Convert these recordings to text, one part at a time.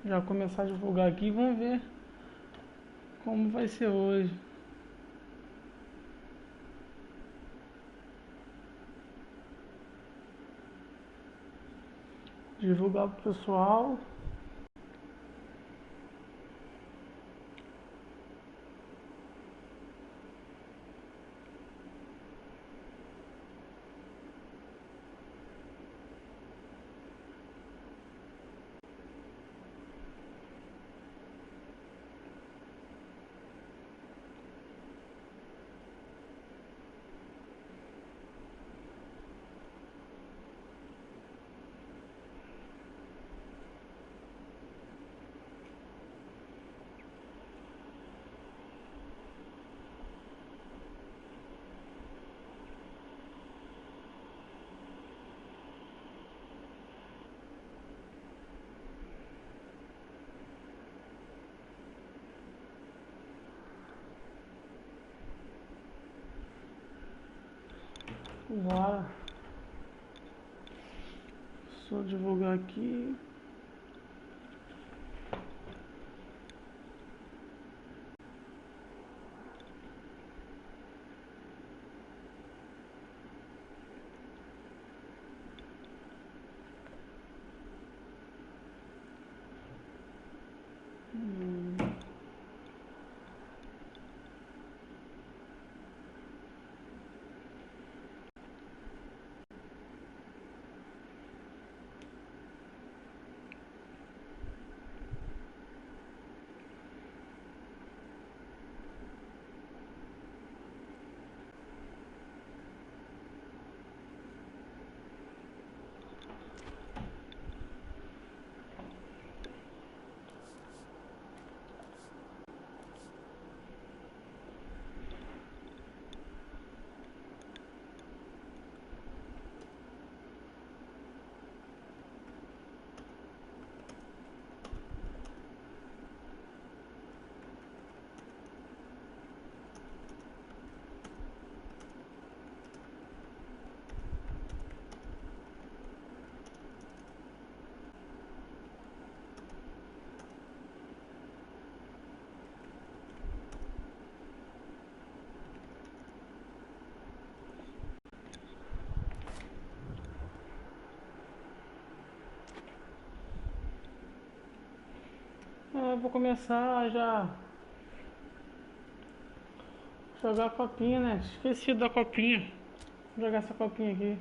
já começar a divulgar aqui. Vamos ver como vai ser hoje. Divulgar pro pessoal. Bora. Só divulgar aqui. Vou começar já jogar a copinha, né? Esqueci da copinha. Vou jogar essa copinha aqui.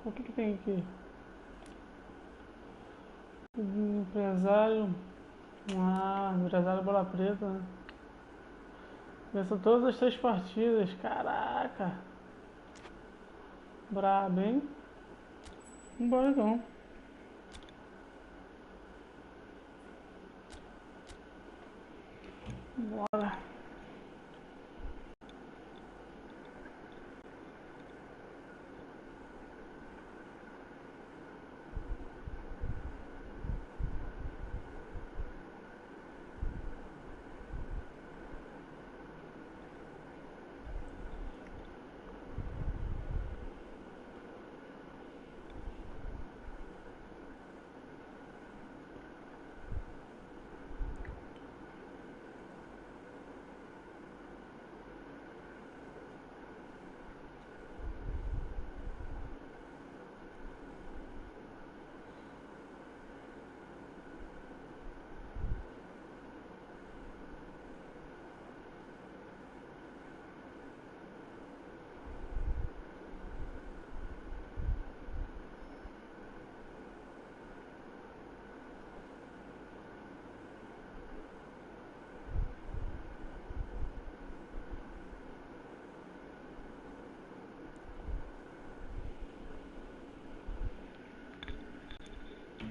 O que tem aqui? Empresário. Empresário bola preta, né? Venceu todas as 3 partidas. Caraca. Brabo, hein? Vambora então. Bora.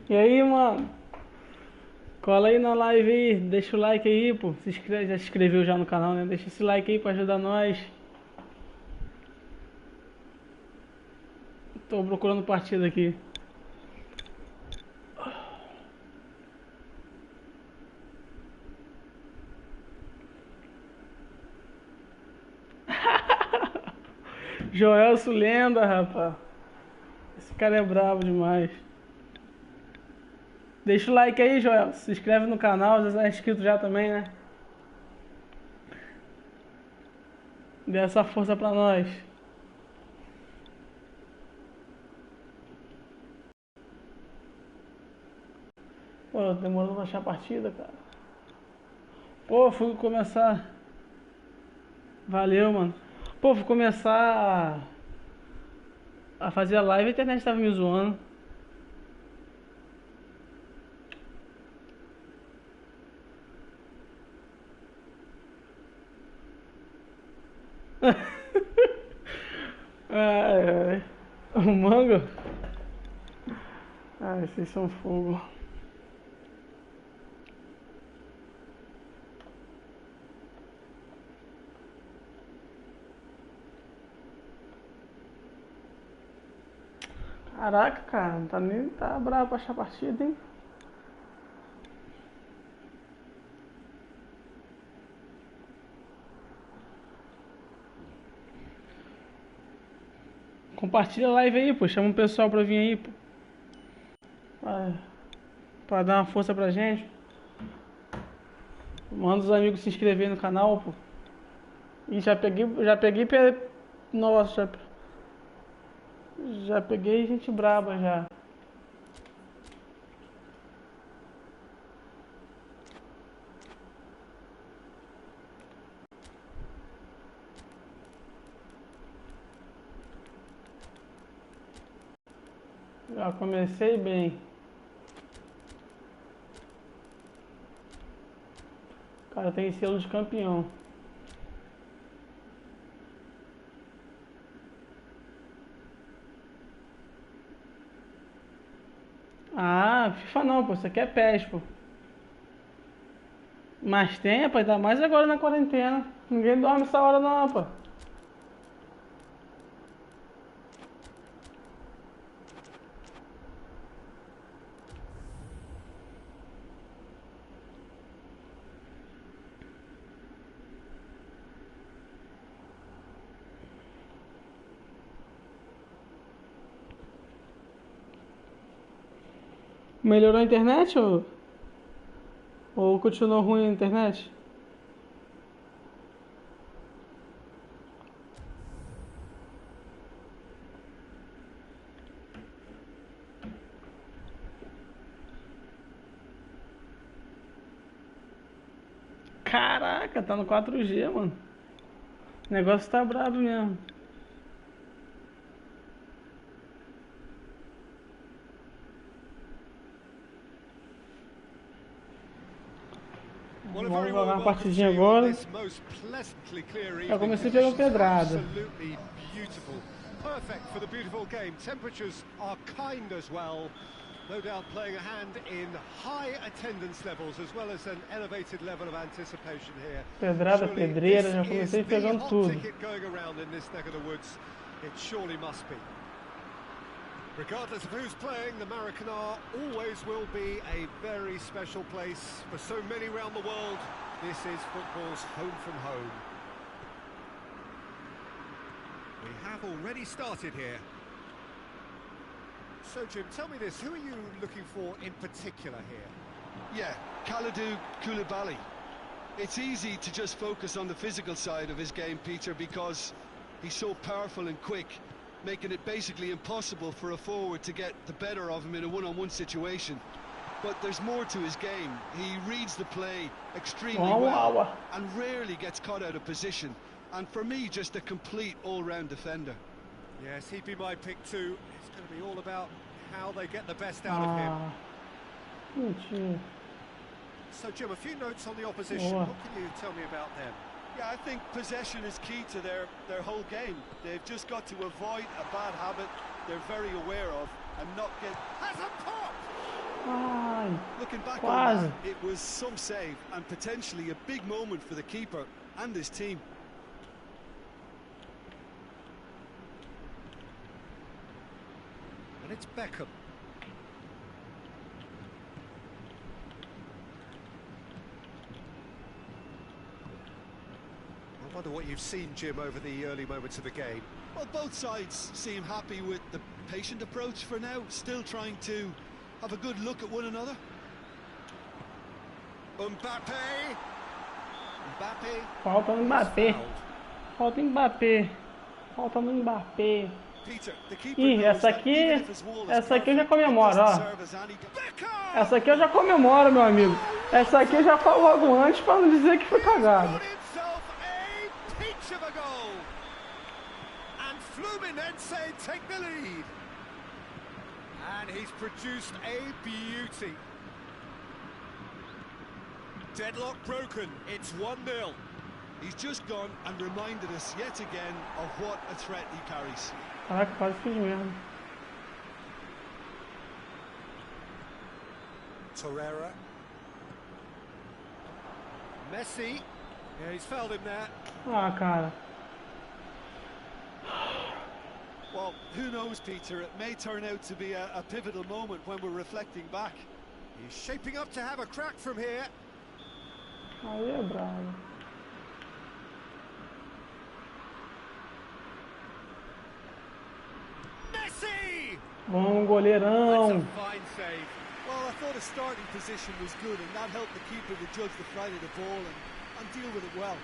E aí, mano? Cola aí na live aí, deixa o like aí, pô. Já se inscreveu já no canal, né? Deixa esse like aí pra ajudar nós. Tô procurando partida aqui. Joelso lenda, rapaz. Esse cara é brabo demais. Deixa o like aí, Joel. Se inscreve no canal, já é inscrito já também, né? Dê essa força pra nós. Pô, demorou pra achar a partida, cara. Pô, fui começar. Valeu, mano. Pô, fui começar a fazer a live e a internet tava me zoando. Ai, ai. O mango? Ai, vocês são fogo. Caraca, cara, não tá nem tá bravo pra achar a partida, hein? Compartilha a live aí, pô. Chama o pessoal pra vir aí, pô. Pra dar uma força pra gente. Manda os amigos se inscrever no canal, pô. E nossa, já peguei gente braba já. Já comecei bem. Cara, tem selo de campeão. Ah, FIFA não, pô. Isso aqui é PES, pô. Mas tem, rapaz, ainda mais agora na quarentena. Ninguém dorme essa hora não, pô. Melhorou a internet ou continuou ruim a internet? Caraca, tá no 4G, mano. O negócio tá brabo mesmo. Vamos jogar uma partidinha agora. Eu comecei pegando pedrada. Perfect for the beautiful game. Temperatures are kind as well. No doubt playing a hand in high attendance levels as well as an elevated level of anticipation here. Pedrada, pedreira, já comecei pegando tudo. Going around in this neck of the woods. It surely must be. Regardless of who's playing, the Maracanã always will be a very special place for so many around the world. This is football's home from home. We have already started here. So, Jim, tell me this, who are you looking for in particular here? Yeah, Kalidou Koulibaly. It's easy to just focus on the physical side of his game, Peter, because he's so powerful and quick, making it basically impossible for a forward to get the better of him in a one-on-one situation. But there's more to his game. He reads the play extremely well and rarely gets caught out of position. And for me, just a complete all-round defender. Yes, he'd be my pick too. It's going to be all about how they get the best out of him. So, Jim, a few notes on the opposition. What can you tell me about them? Yeah, I think possession is key to their whole game. They've just got to avoid a bad habit they're very aware of and not get... Has a pop! Looking back on that, it was some save and potentially a big moment for the keeper and his team. And it's Beckham. I wonder what you've seen, Jim, over the early moments of the game. Well, both sides seem happy with the patient approach for now, still trying to have a good look at one another. Mbappe. Falta no Mbappé. Falta no Mbappé. Falta no Mbappé. Ih, essa aqui eu já comemoro, ó. Essa aqui eu já comemoro, meu amigo. Essa aqui eu já falo logo antes para não dizer que foi cagado. Take the lead. And he's produced a beauty. Deadlock broken. It's 1-0. He's just gone and reminded us yet again of what a threat he carries. Caraca, quase fiz mesmo. Torreira. Messi. Yeah, he's fouled him there. Ah, cara. Well, who knows, Peter? It may turn out to be a pivotal moment when we're reflecting back. He's shaping up to have a crack from here. Aí é bravo. Messi! Bom, goleirão. Fine save. Well, I thought his starting position was good, and that helped the keeper to judge the flight of the ball and deal with it well.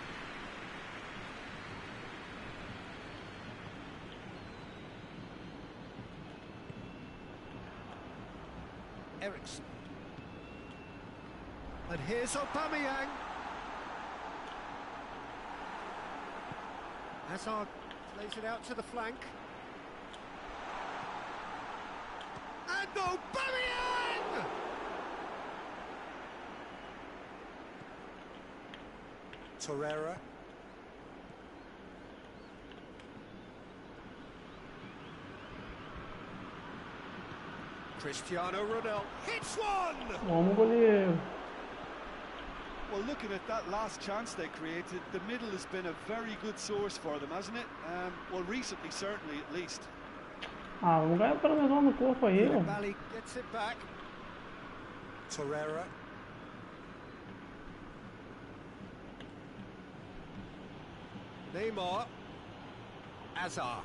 Ericsson. And here's Aubameyang. Hazard plays it out to the flank. And Aubameyang! Torreira. Cristiano Ronaldo hits one! Vamos, goleiro. Well, looking at that last chance they created, the middle has been a very good source for them, hasn't it? Well, recently, certainly, at least. Ah, vamos ganhar pelo menos lá no corpo aí, ó. Bally gets it back. Torreira. Neymar. Hazard.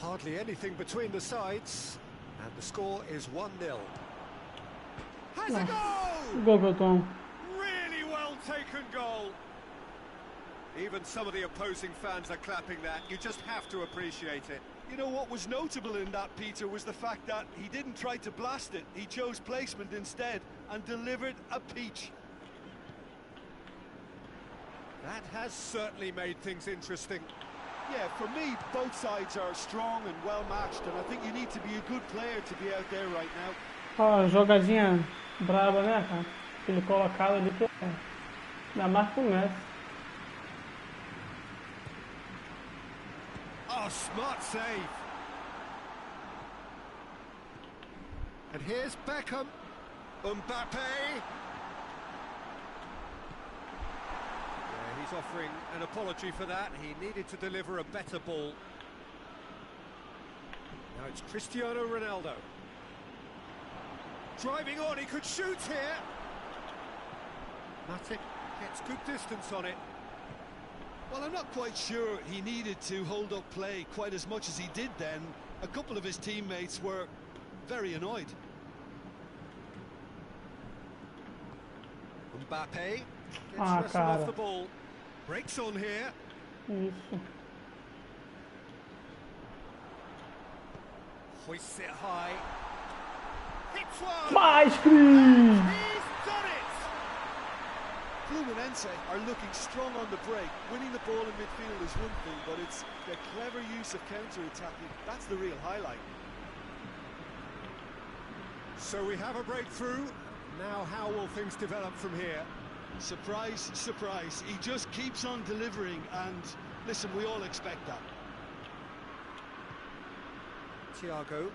Hardly anything between the sides, and the score is 1-0. Has a goal! Gol que eu tomo. Really well taken goal. Even some of the opposing fans are clapping that. You just have to appreciate it. You know what was notable in that, Peter, was the fact that he didn't try to blast it. He chose placement instead and delivered a peach. That has certainly made things interesting. Yeah, for me, both sides are strong and well matched, and I think you need to be a good player to be out there right now. Ó, jogadinha braba, né, cara? Ele colocado ali que é. Ainda mais pro Messi. Oh, smart save. And here's Beckham. Mbappe. He's offering an apology for that. He needed to deliver a better ball. Now it's Cristiano Ronaldo. Driving on, he could shoot here. Matic gets good distance on it. Well, I'm not quite sure he needed to hold up play quite as much as he did then. A couple of his teammates were very annoyed. Mbappe gets wrestled off the ball. Breaks on here. Isso. Hoists it high. Hits one! Mais, Cris! He's done it! Fluminense are looking strong on the break. Winning the ball in midfield is one thing, but it's the clever use of counter-attacking. That's the real highlight. So we have a breakthrough. Now how will things develop from here? Surprise, surprise. He just keeps on delivering, and listen, we all expect that. Thiago.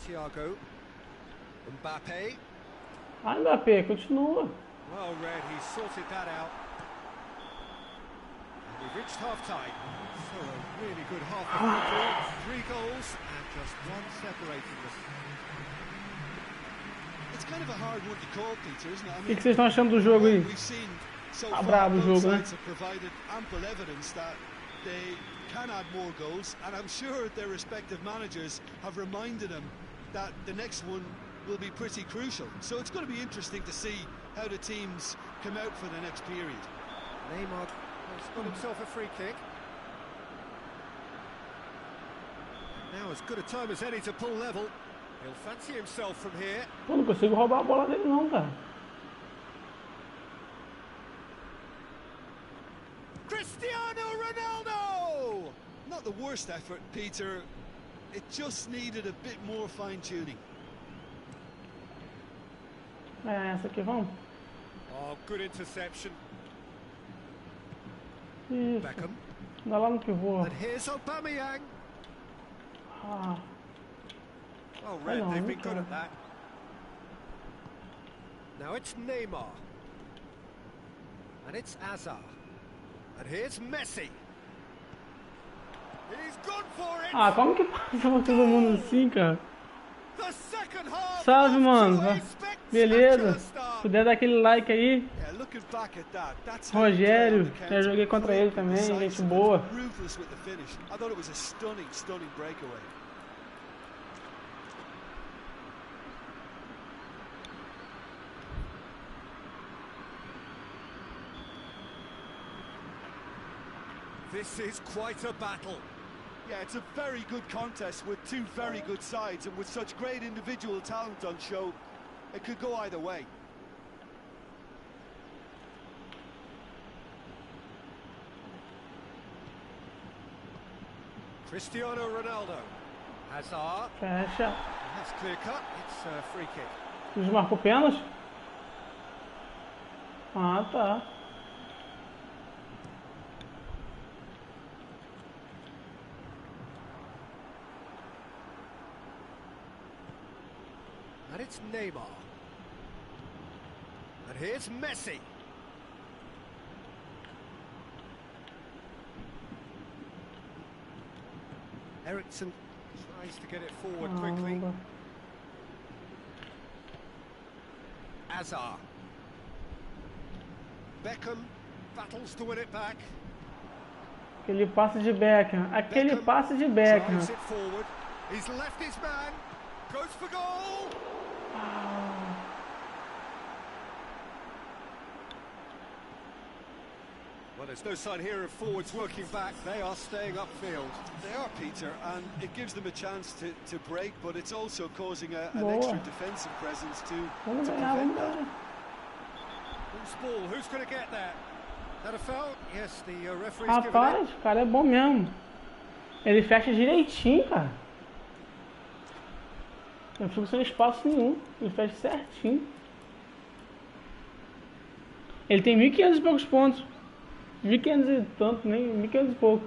Thiago. Mbappe. Ah, Mbappé, continua. Well read, he sorted that out. And we've reached half-time. So a Really good half of football. 3 goals and just 1 separating them. It's kind of a hard one to call, Peter, isn't it? I O mean, que vocês estão achando do jogo aí? we've seen so Tá far, bravo o both jogo, né? sides have provided ample evidence that they can add more goals, and I'm sure their respective managers have reminded them that the next one will be pretty crucial. So it's going to be interesting to see how the teams come out for the next period. Neymar has got himself a free kick. Now as good a time as any to pull level. He'll fancy himself from here. Pô, não consigo roubar a bola dele não, cara. Cristiano Ronaldo! Not the worst effort, Peter. It just needed a bit more fine-tuning. É essa aqui, vamos? Oh, good interception. Isso. Beckham. Dá lá no pivô. And here's Aubameyang. Ah, Well read, Hello, they've been good okay. at that. Now it's Neymar. And it's Hazard. And here's Messi. He's gone for it! ah, como que passa por todo mundo assim, cara? The second half Salve, off mano. to a spectacular Beleza? start. Puder dar aquele like aí. Yeah, looking back at that, that's how you play Rogério, on the já counter. joguei contra ele Quick, também, gente decisive, boa. ruthless with the finish. I thought it was a stunning breakaway. This is quite a battle. Yeah, it's a very good contest with 2 very good sides, and with such great individual talent on show, it could go either way. Cristiano Ronaldo. Hazard. Fecha. That's clear cut. It's a free kick. Eles marcou pênalti? Ah, tá. And it's Neymar. And here's Messi. Ericsson tries to get it forward quickly. Caramba. Hazard. Beckham battles to win it back. Aquele passe de Beckham. Aquele passe de Beckham. Drives it forward. He's left his man. Goes for goal. Well, there's no sign here of forwards working back. They are staying upfield. They are, Peter, and it gives them a chance to break, but it's also causing an Boa. extra defensive presence to Vamos ganhar, prevent vamos that. ganhar. Loose ball. Who's going to get there? That a foul? Yes, the referee's given it. Rapaz, o cara é bom mesmo. Ele fecha direitinho, cara. Não fico sem espaço nenhum. Ele fecha certinho. Ele tem 1.500 e poucos pontos. 1.500 e tanto, nem 1.500 e pouco.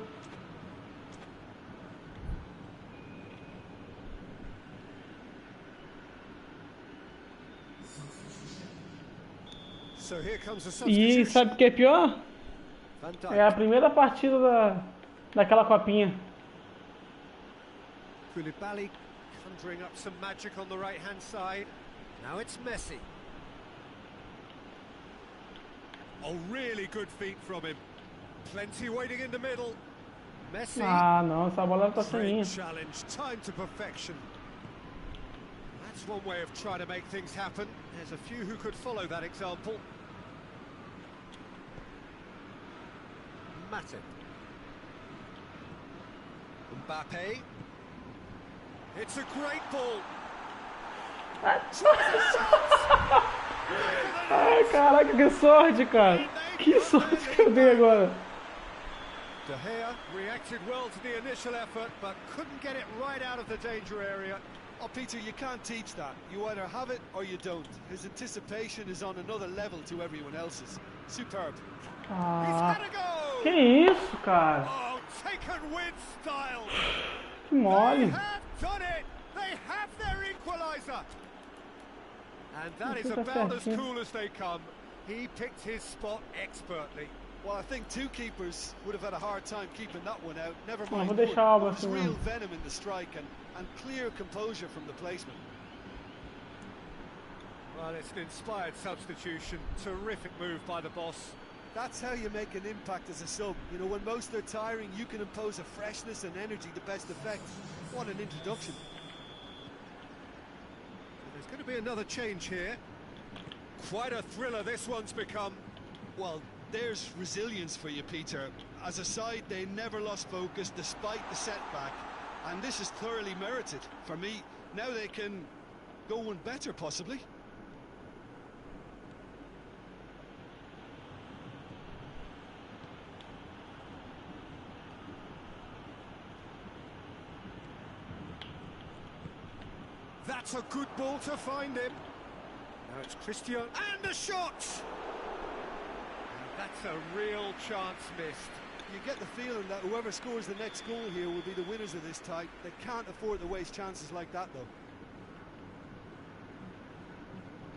So here comes the E substitution. sabe o que é pior? Van É a Dijk. primeira partida daquela copinha. Koulibaly conjuring up some magic on the right-hand side. Now it's Messi. Oh, really good feet from him. Plenty waiting in the middle. Messi. Ah, não, essa bola tá sem linha. Great challenge, time to perfection. That's one way of trying to make things happen. There's a few who could follow that example. Matip. Mbappe. It's a great ball. Ai, caraca, que sorte, cara. Que sorte que eu dei agora. De Gea reacted well to the initial effort, but couldn't get it right out of the danger area. Oh, Peter, you can't teach that. You either have it or you don't. His anticipation is on another level to everyone else's. Superb. He's Ah, had a go! que isso, cara. Oh, taken with style! Que They mole. have done it! They have their equaliser! And that is Isso tá about as certinho. cool as they come. He picked his spot expertly. Well, I think two keepers would have had a hard time keeping that one out. Never Não, mind. vou deixar a Alba There's assim real mesmo. venom in the strike and clear composure from the placement. Well, it's an inspired substitution. Terrific move by the boss. That's how you make an impact as a sub. You know, when most are tiring, you can impose a freshness and energy to best effect. What an introduction. There's going to be another change here. Quite a thriller this one's become. Well, there's resilience for you, Peter. As a side, they never lost focus despite the setback. And this is thoroughly merited. For me, now they can go one better, possibly. That's a good ball to find him. Now it's Christian, and a shot! And that's a real chance missed. You get the feeling that whoever scores the next goal here will be the winners of this tie. They can't afford to waste chances like that, though.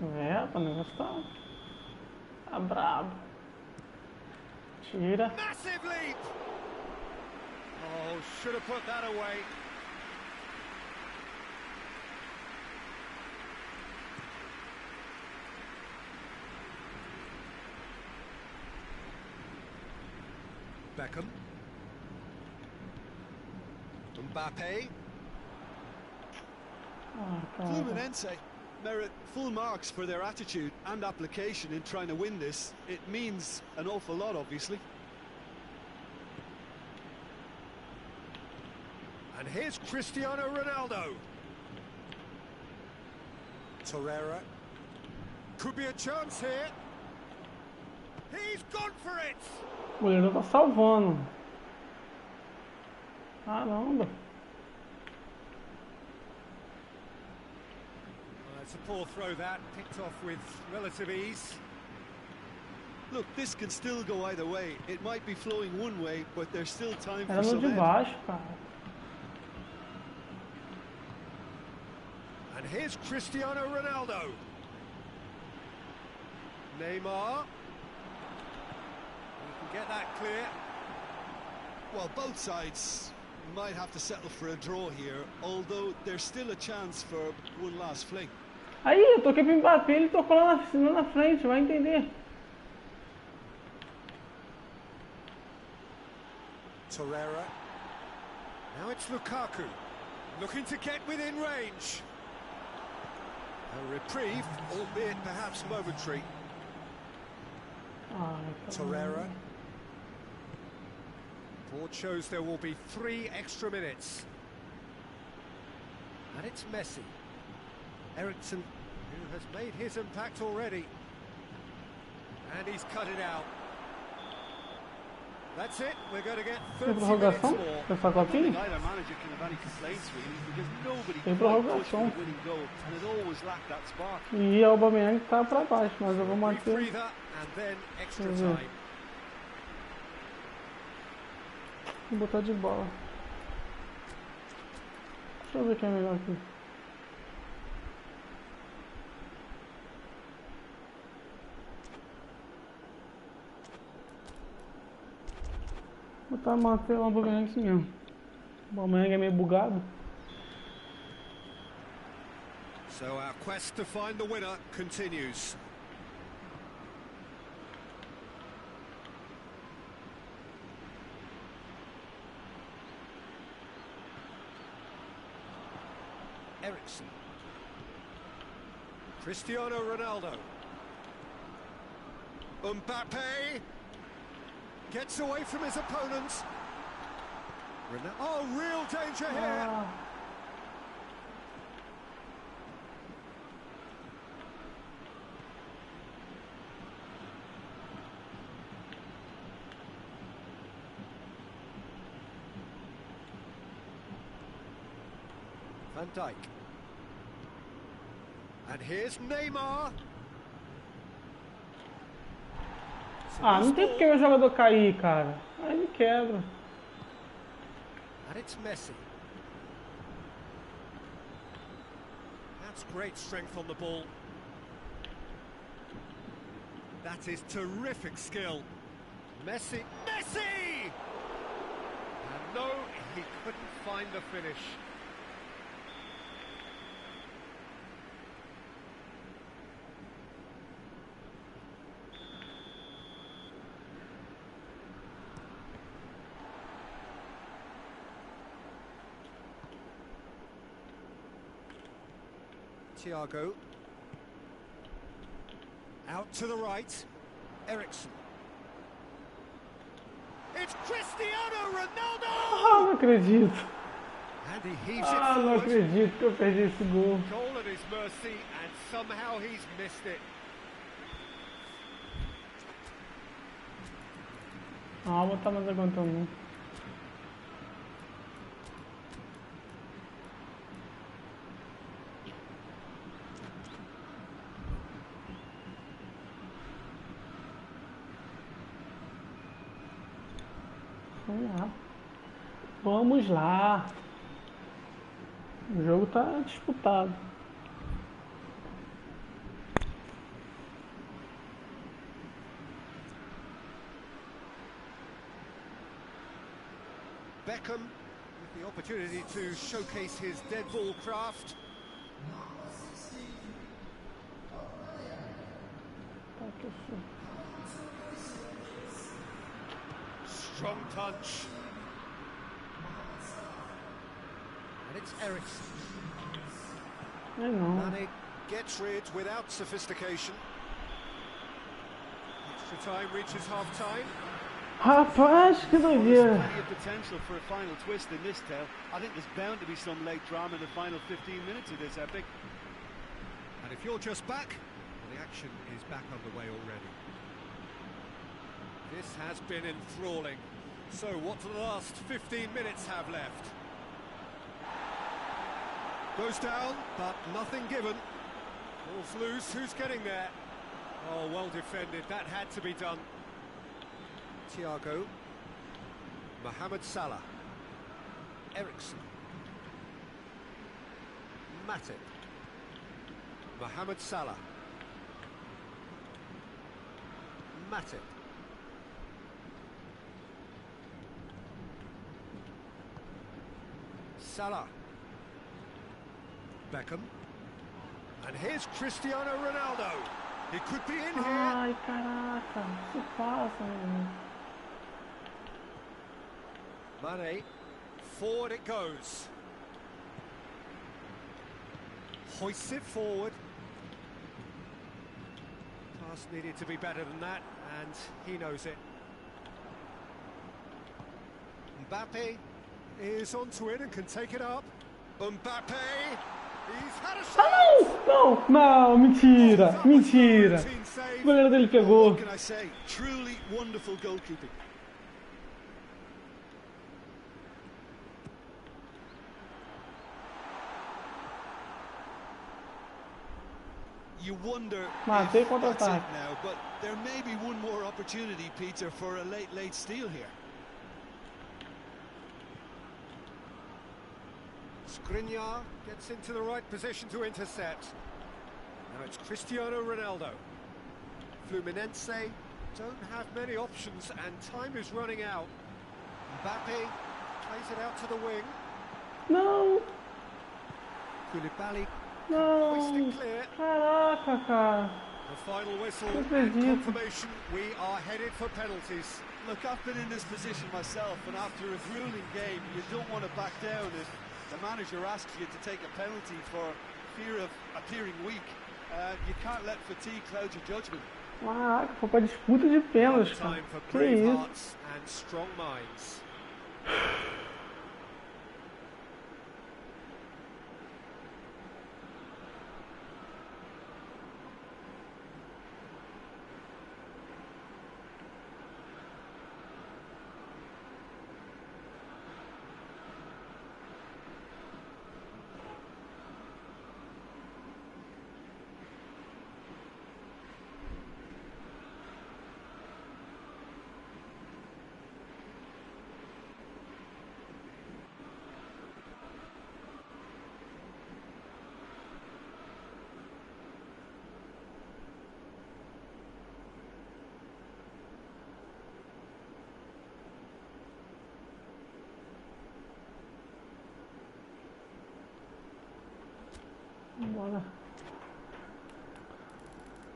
É, o negócio tá brabo. Tira. Massive leap! Oh, should have put that away. Beckham. Mbappe. Ah, cara. Fluminense merit full marks for their attitude and application in trying to win this. It means an awful lot, obviously. And here's Cristiano Ronaldo. Torreira. Could be a chance here. He's gone for it! O goleiro tá salvando. Caramba. It's a poor throw that, picked off with relative ease. Look, this can still go either way. It might be flowing one way, but there's still time Era for no some de end. baixo, cara. And here's Cristiano Ronaldo. Neymar. We can get that clear. Well, both sides might have to settle for a draw here, although there's still a chance for one last fling. Aí, eu toquei pro Mbappé, ele tocou lá na frente, vai entender. Torreira. Now it's Lukaku, looking to get within range. A reprieve, albeit perhaps momentary. Ai, Torreira. Board shows there will be 3 extra minutes. And it's Messi. Ericsson, who has made his impact already. And he's cut it out. That's it, we're going to get 30 minutes prorrogação? more. Essa copinha? Neither manager can have any complaints really, because nobody Tem quite pushed for prorrogação. the winning goal, and it always lacked that spark. E a Aubameyang tá pra baixo, mas eu vou manter. Breather and then extra Deixa eu ver. time. Vou botar de bola. Deixa eu ver quem é melhor aqui. Vou botar manter o Aubameyang assim mesmo. O Aubameyang é meio bugado. So our quest to find the winner continues. Ericsson. Cristiano Ronaldo. Mbappe gets away from his opponents. Oh, real danger here. Ah, Van Dijk. And here's Neymar. ah, não tem porque o jogador cair, cara. Aí ele quebra. And it's Messi. That's great strength on the ball. That is terrific skill. Messi! Messi! And no, he couldn't find the finish. Thiago. Out to the right. Ericsson. It's Cristiano Ronaldo! Ah, não acredito. And he heaves it Ah, não forward. acredito que eu perdi esse gol. Goal at his mercy, and somehow he's missed it. Ah, vou botar mais aguentando não. Vamos lá. Vamos lá. O jogo tá disputado. Beckham with the opportunity to showcase his dead ball craft. Tá aqui, filho. Strong punch. And it's Ericsson. É não. Mane gets rid without sophistication. Extra time reaches half-time. Rapaz, que doideira. Plenty of potential for a final twist in this tale. I think there's bound to be some late drama in the final 15 minutes of this epic. And if you're just back, well, the action is back underway already. This has been enthralling. So what do the last 15 minutes have left? Goes down, but nothing given. Ball's loose, who's getting there? Oh, well defended, that had to be done. Thiago. Mohamed Salah. Ericsson. Matip. Mohamed Salah. Matip. Salah. Beckham. And here's Cristiano Ronaldo. He could be in here. Ai, caraca. Isso passa, meu. Mane. Forward it goes. Hoists it forward. Pass needed to be better than that, and he knows it. Mbappe is onto it and can take it up. Mbappe, he's had a shot. Não, não, mentira, mentira. O goleiro dele pegou. What can I say? Truly wonderful goalkeeping. You wonder Matei if that's it contra-ataque. now, but there may be one more opportunity, Peter, for a late steal here. Skriniar gets into the right position to intercept. Now it's Cristiano Ronaldo. Fluminense don't have many options and time is running out. Mbappe plays it out to the wing. Não, Koulibaly não. hoisted clear. Caraca, cara. The final whistle Não and acredito. confirmation we are headed for penalties. Look, I've been in this position myself, and after a grueling game, you don't want to back down if the manager asks you to take a penalty for fear of appearing weak. You can't let fatigue cloud your judgment. Caraca, foi pra disputa de pênaltis, cara. Time for Que brave isso? hearts and strong minds. Bora.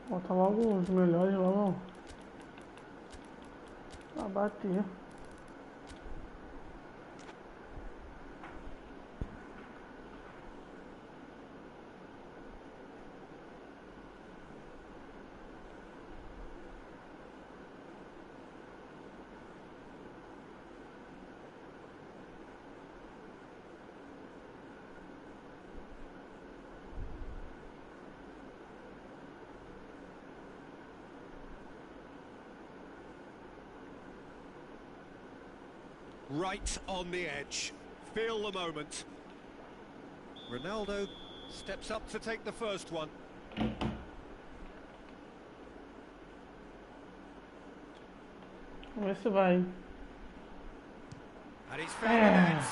Bota logo os melhores logo pra bater. Right on the edge. Feel the moment. Ronaldo steps up to take the first one. Vamos ver se vai. And he's found the net.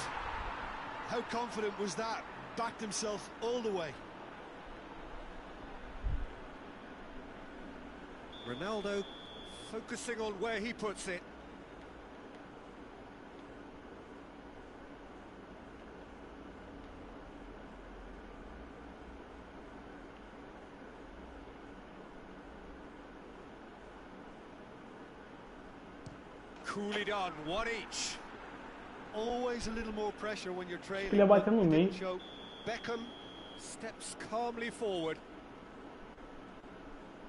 How confident was that? Backed himself all the way. Ronaldo focusing on where he puts it. Coolly done, one each. Always a little more pressure when you're trailing. Ele ia bater no meio. Beckham steps calmly forward.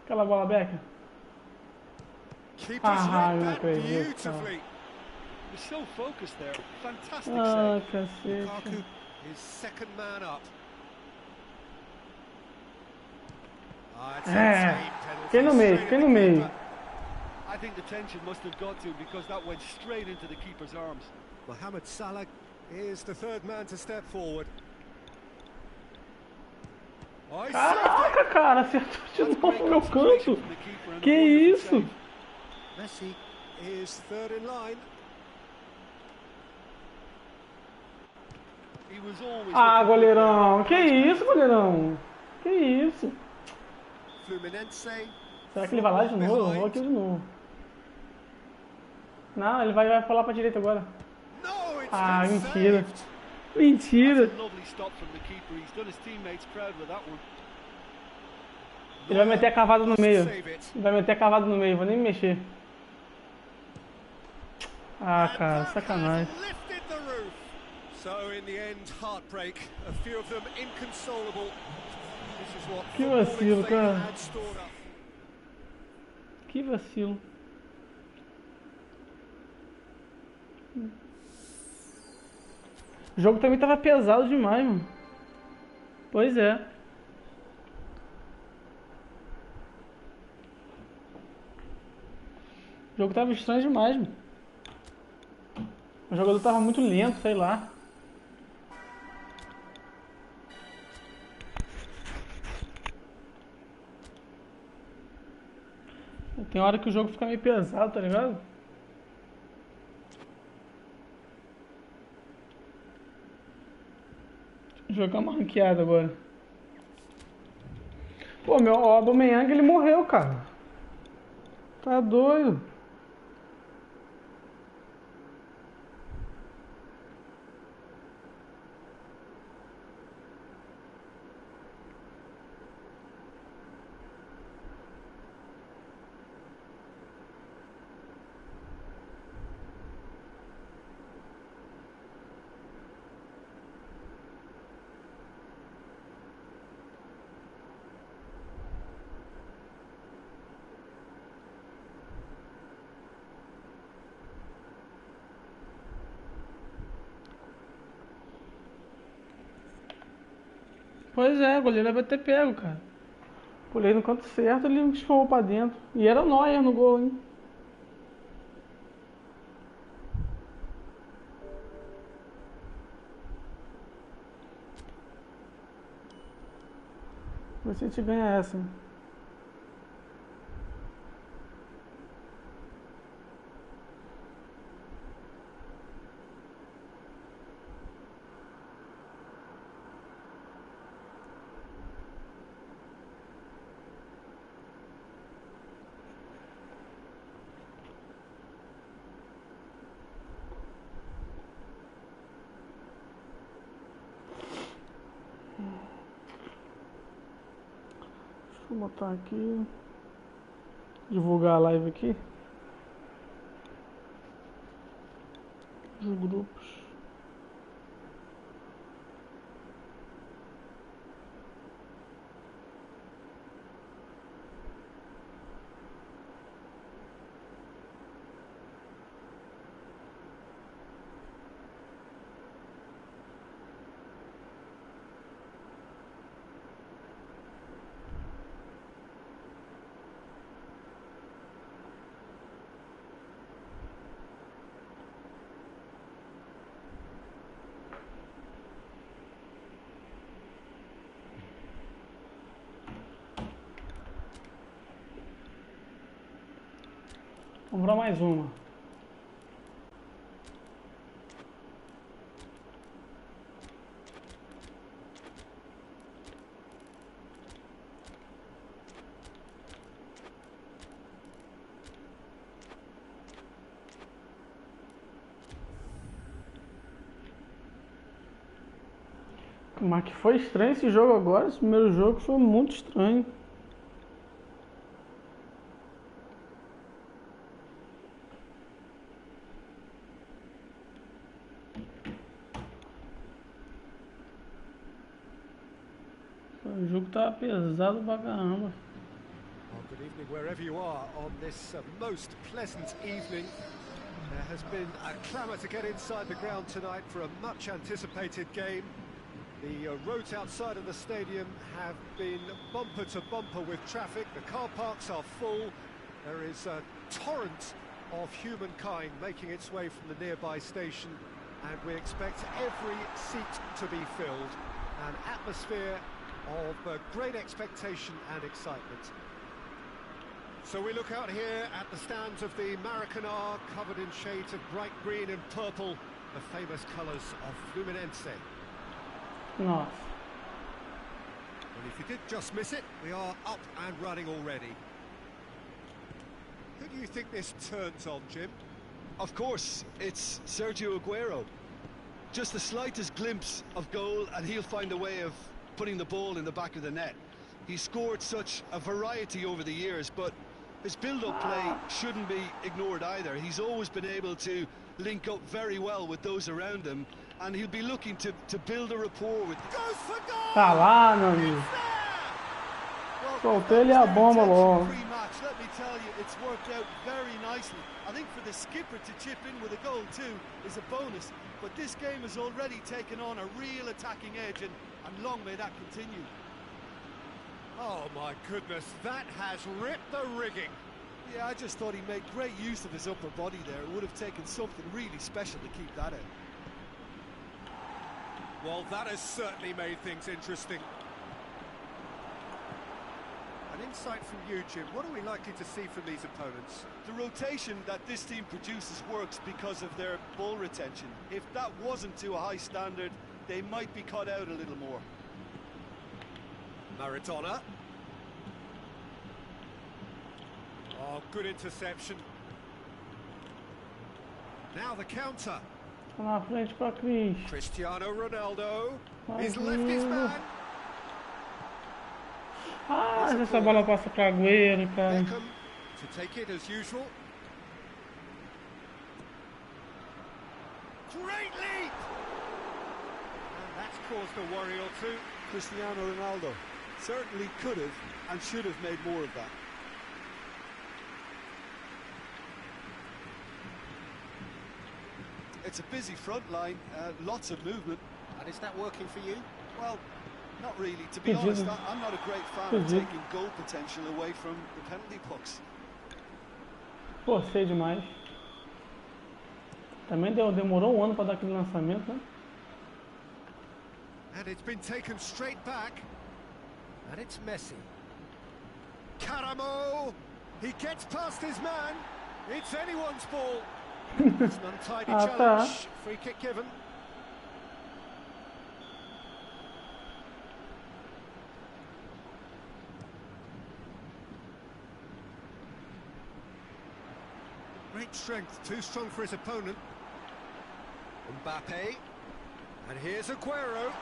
Aquela bola, Beckham. Keeper's Ah, read não that acredito. beautifully. He's so focused there. Fantastic Ah, save. cacete. Lukaku, his second man up. It's a team penalty, Fiquei no meio, straight fiquei at no the meio. keeper. I think the tension must have got to him because that went straight into the keeper's arms. Mohamed Salah is the third man to step forward. Oh, he saved Caraca, cara, acertou de novo no meu canto. From the keeper and Que a wonderful isso? save. it. Messi is third in line. He was always Ah, looking good goleirão. Que there. isso, goleirão? Que isso? Fluminense. Será que ele vai lá de novo? Eu vou aqui de novo. Não, ele vai falar pra direita agora. No, it's Ah, been mentira. saved. Mentira. That's a lovely stop from the keeper. He's done his teammates proud with that one. Ele vai meter a cavada no meio. Save it. Ele vai meter a cavada no meio, vou nem me mexer. Ah, And cara, that sacanagem. has lifted the roof. So in the end, heartbreak. A few of them inconsolable. This is what Que footballing vacilo, fate cara. had stored up. Que vacilo. O jogo também tava pesado demais, mano. Pois é. O jogo tava estranho demais, mano. O jogador tava muito lento, sei lá. Tem hora que o jogo fica meio pesado, tá ligado? Jogar uma ranqueada agora. Pô, meu o Aubameyang, ele morreu, cara. Tá doido. Pois é, o goleiro vai ter pego, cara. Pulei no canto certo, ele esforrou pra dentro. E era o Neuer no gol, hein? Vê se a gente ganha essa, hein? botar aqui. Divulgar a live aqui. Os grupos. Vamos para mais uma. Mas que foi estranho esse jogo agora. Esse primeiro jogo foi muito estranho. O jogo tá pesado pra caramba. Well, good evening wherever you are on this most pleasant evening. There has been a clamour to get inside the ground tonight for a much anticipated game. The roads outside of the stadium have been bumper to bumper with traffic. The car parks are full. There is a torrent of humankind making its way from the nearby station, and we expect every seat to be filled. An atmosphere of great expectation and excitement. So we look out here at the stands of the Maracanã, covered in shades of bright green and purple, the famous colours of Fluminense. Nossa. And if you did just miss it, we are up and running already. Who do you think this turns on, Jim? Of course, it's Sergio Aguero. Just the slightest glimpse of goal and he'll find a way of putting the ball in the back of the net. He's scored such a variety over the years, but his build-up play shouldn't be ignored either. He's always been able to link up very well with those around him, and he'll be looking to build a rapport with... Goes for goal! Tá lá, meu amigo. Soltei ele a bomba logo. Let me tell you, it's worked out very nicely. I think for the skipper to chip in with a goal too is a bonus, but this game has already taken on a real attacking edge, and long may that continue. Oh my goodness, that has ripped the rigging. Yeah, I just thought he made great use of his upper body there. It would have taken something really special to keep that out. Well, that has certainly made things interesting. An insight from you, Jim. What are we likely to see from these opponents? The rotation that this team produces works because of their ball retention. If that wasn't to a high standard, they might be cut out a little more. Maradona. Oh, good interception. Now the counter. Tá na frente pra Cris. Cristiano Ronaldo. He's Vai, left his man. Ah, essa bola passa pra Agüero, cara. Beckham to take it as usual. Great leap! And that's caused a worry or two. Cristiano Ronaldo certainly could have and should have made more of that. It's a busy front line, lots of movement. And is that working for you? Well, not really. To be honest, I'm not a great fan of taking goal potential away from the penalty pucks. Forcei demais. Também demorou um ano para dar aquele lançamento, né? And it's been taken straight back. And it's Messi. Caramo! He gets past his man. It's anyone's ball. It's an untidy challenge. Free kick given. Great strength, too strong for his opponent. Mbappe. And here's Aguero.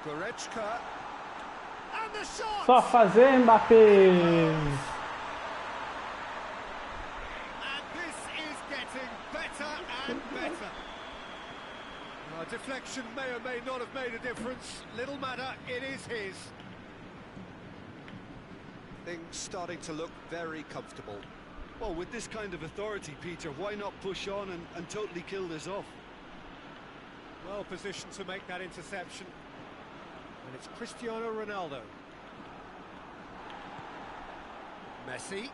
Goretzka. And the shot! Só fazer, Mbappé. And this is getting better and better. Deflection may or may not have made a difference. Little matter, it is his. Things starting to look very comfortable. Well, with this kind of authority, Peter, why not push on and totally kill this off? Well positioned to make that interception. And it's Cristiano Ronaldo. Messi.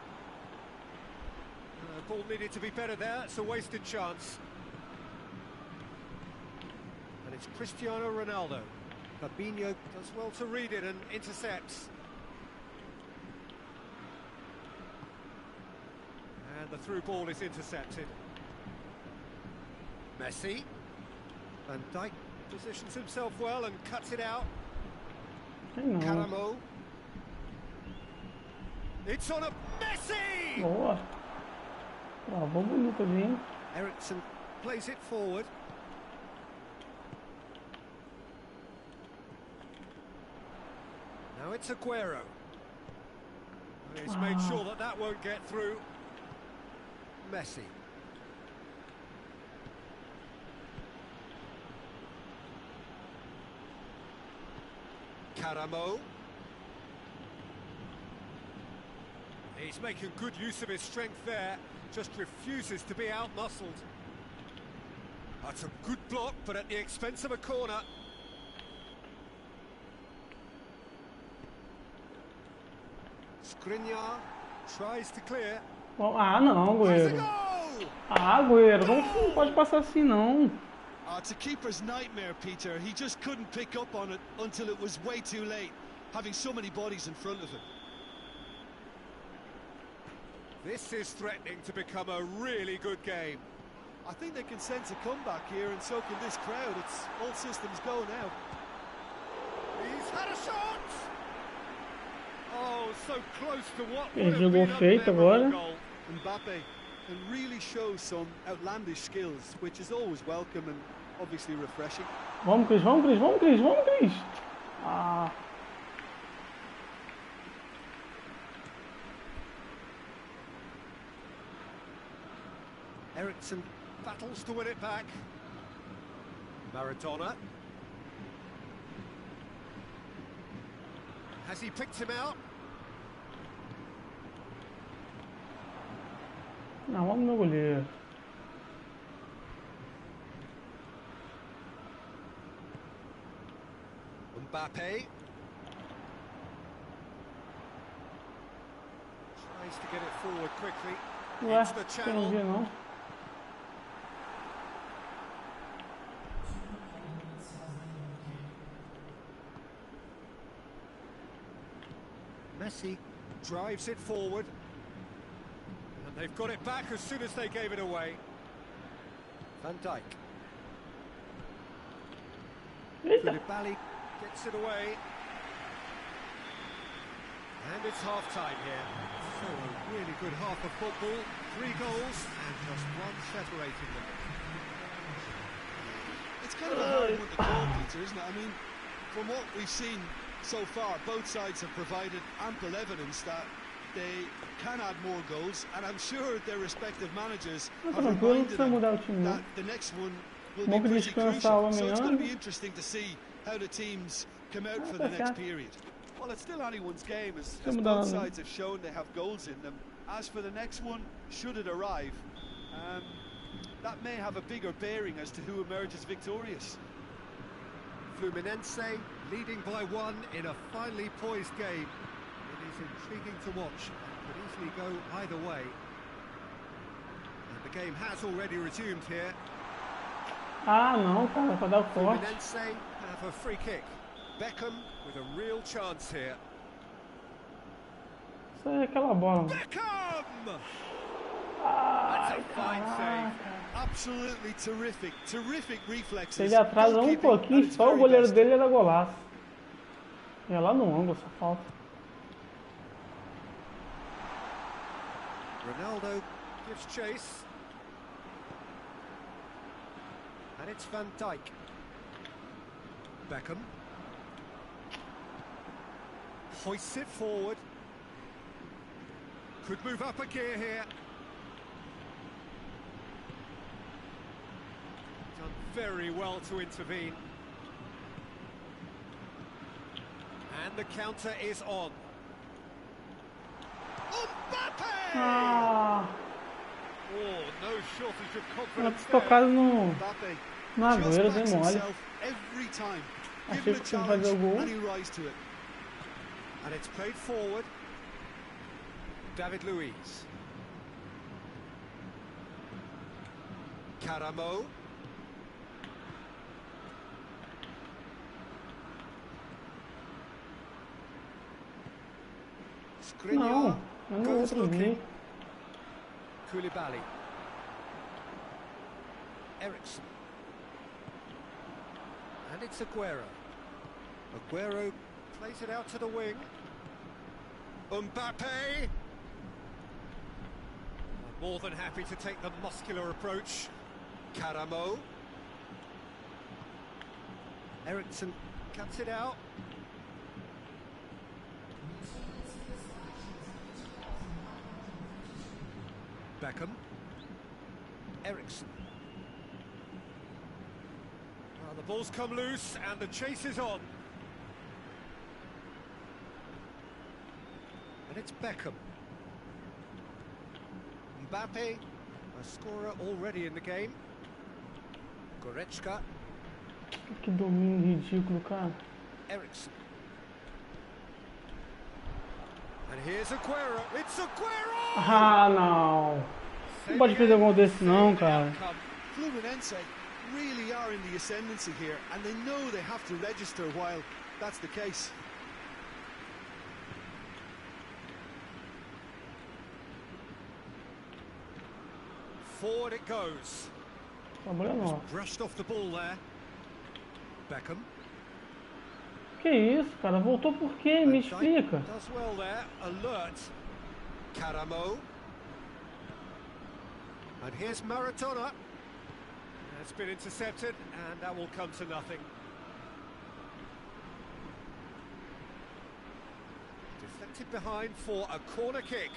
Ball needed to be better there, it's a wasted chance. And it's Cristiano Ronaldo. Fabinho does well to read it and intercepts. And the through ball is intercepted. Messi. Van Dijk positions himself well and cuts it out. Caramo. It's on a Messi! Boa. Travou bonito ali, hein? Ericsson plays it forward. Now it's Aguero. He's made sure that that won't get through. Messi. Caramo. He's making good use of his strength there, just refuses to be out-muscled. That's a good block, but at the expense of a corner. Skriniar tries to clear. Ah, não, Agüero. Ah, Agüero, não pode passar assim, não. It's a keeper's nightmare, Peter. He just couldn't pick up on it until it was way too late, having so many bodies in front of him. This is threatening to become a really good game. I think they can sense a comeback here, and so can this crowd. It's all systems go now. He's had a shot! Oh, so close to what would Ele have jogou been a feito memorable agora. goal. Mbappe can really show some outlandish skills, which is always welcome and obviously refreshing. Vamos, Cris, vamos, Cris, vamos, Cris, vamos, Cris. Ah. Ericsson battles to win it back. Maradona. Has he picked him out? Não, vamos no goleiro. Mbappe. Tries to get it forward quickly. Ué, It's the channel. entendi não. Messi drives it forward. And they've got it back as soon as they gave it away. Van Dijk. Eita. Koulibaly gets it away. And it's half-time here. So a really good half of football. 3 goals and just one separating them. It's kind of a hard one to call, Peter, isn't it? I mean, from what we've seen so far, both sides have provided ample evidence that they can add more goals, and I'm sure their respective managers have reminded them that the next one will be pretty crucial. So it's going to be interesting to see how the teams come out for the next period. Well, it's still anyone's game, as both sides have shown they have goals in them. As for the next one, should it arrive, that may have a bigger bearing as to who emerges victorious. Fluminense leading by 1 in a finely poised game. It is intriguing to watch. It could easily go either way. And the game has already resumed here. Ah, não, cara, pra dar o corte. Fluminense have a free kick. Beckham with a real chance here. Isso é aquela bola. Beckham! Ai, That's a fine save. Absolutely terrific, terrific reflexes. Se ele atrasa um pouquinho, só o goleiro dele era golaço. É lá no ângulo essa falta. Ronaldo gives chase. And it's Van Dijk. Beckham. Hoists it forward. Could move up a gear here. Done very well to intervene. And the counter is on. Mbappe! Ah, Oh, no shortage of ela confidence tinha tocado no Mbappe Agüero, just dei backs mole. himself every time. Give Achei him a que tinha que fazer o challenge gol. and he rise to it. And it's played forward. David Luiz. Caramo. Skriniar. Não, é no Good outro looking. vídeo. Koulibaly. Ericsson. And it's Aguero. Aguero plays it out to the wing. Mbappe. More than happy to take the muscular approach. Caramo. Ericsson cuts it out. Beckham. Ericsson. Well, the ball's come loose and the chase is on. And it's Beckham. Mbappe, a scorer already in the game. Goretzka. Que domínio ridículo, cara. Ericsson. And here's Aguero. It's Aguero! Ah, não. Não pode fazer gol desse não, cara. Fluminense really are in the ascendancy here, and they know they have to register while that's the case. Forward it goes. Trabalha não. Brushed off the ball there. Beckham. Que isso, cara? Voltou por quê? Me explica. Does well there. Alert. Caramo. And here's Maradona. It's been intercepted, and that will come to nothing. Deflected behind for a corner kick.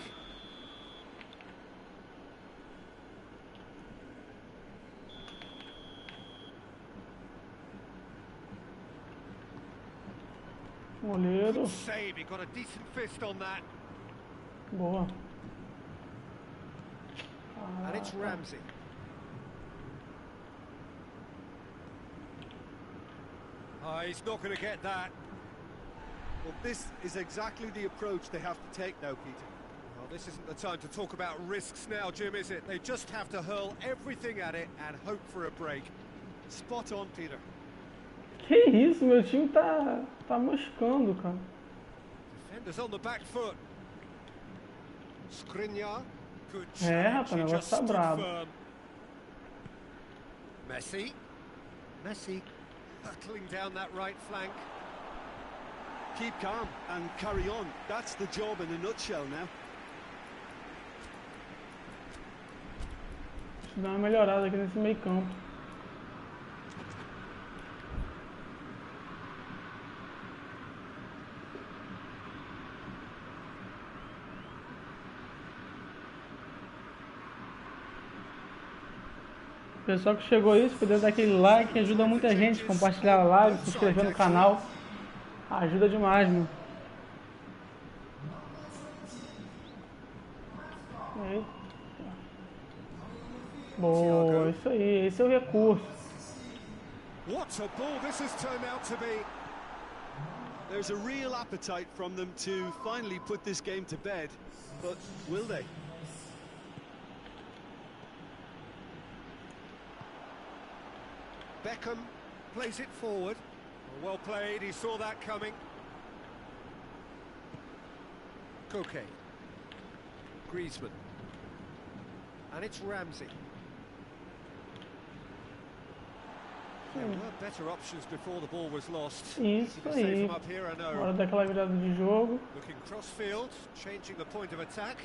Goleiro. Good save, he got a decent fist on that. Boa. And it's Ramsey. Oh, he's not going to get that. Well, this is exactly the approach they have to take now, Peter. Well, this isn't the time to talk about risks now, Jim, is it? They just have to hurl everything at it and hope for a break. Spot on, Peter. Que isso, meu time tá moscando, cara. Defenders on the back foot. Skriniar. Good É, challenge, rapaz, o he negócio just tá stood brabo. firm. Messi. Battling down that right flank. Keep calm and carry on. That's the job in a nutshell now. Deixa eu dar uma melhorada aqui nesse meio campo. Pessoal que chegou aí, se puder dar aquele like, ajuda muita gente, compartilhar a live, se inscrever no canal, ajuda demais, mano. Eita. Boa, isso aí, esse é o recurso. What a ball this has turned out to be. There's a real appetite from them to finally put this game to bed, but will they? Beckham plays it forward. Well played, he saw that coming. Koke. Griezmann. And it's Ramsey. There were better options before the ball was lost. Isso To aí. save them up here, I know. Hora daquela virada de jogo. Looking cross-field, changing the point of attack.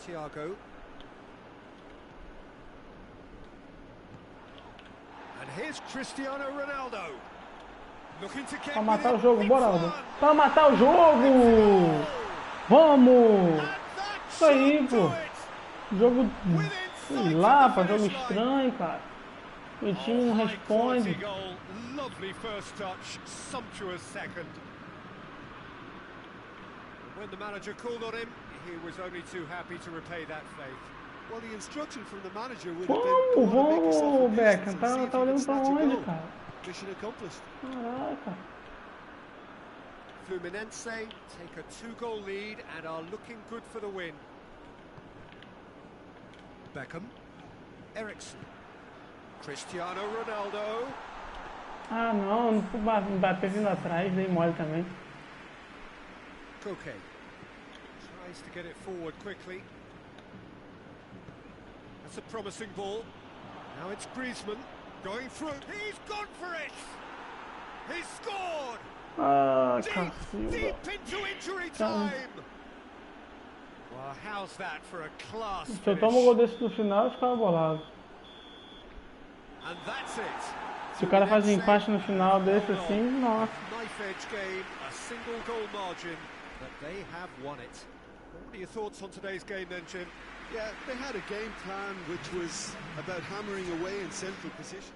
Thiago. And here's Cristiano Ronaldo. Looking to get Pra matar o within jogo, this bora, one. Aldo. Pra matar o jogo! Vamos! Isso aí, pô. Jogo, sei lá, pô, jogo estranho, cara. O time não responde. Goal. Lovely first touch, sumptuous second. When the manager called on him, he was only too happy to repay that faith. Well, the instruction from the manager would have been go on and make yourself a Vamos, nuisance Beckham. and see if Tá you can olhando pra snatch a onde, goal. cara? Mission accomplished. Caraca. Fluminense take a 2-goal lead and are looking good for the win. Beckham, Ericsson, Cristiano Ronaldo. Ah, não bater vindo atrás, dei mole também. Koke tries to get it forward quickly. That's a promising ball. Now it's Griezmann going through. He's gone for it. He's scored. Ah, Deep cacilda. into injury time. Well, how's that for a class Se eu tomo um gol desse no final, eu ficava bolado. And that's it. Se o cara faz um empate no final desse assim, nossa. Knife edge game, a single goal margin, but they have won it. What are your thoughts on today's game then, Jim? Yeah, they had a game plan which was about hammering away in central positions.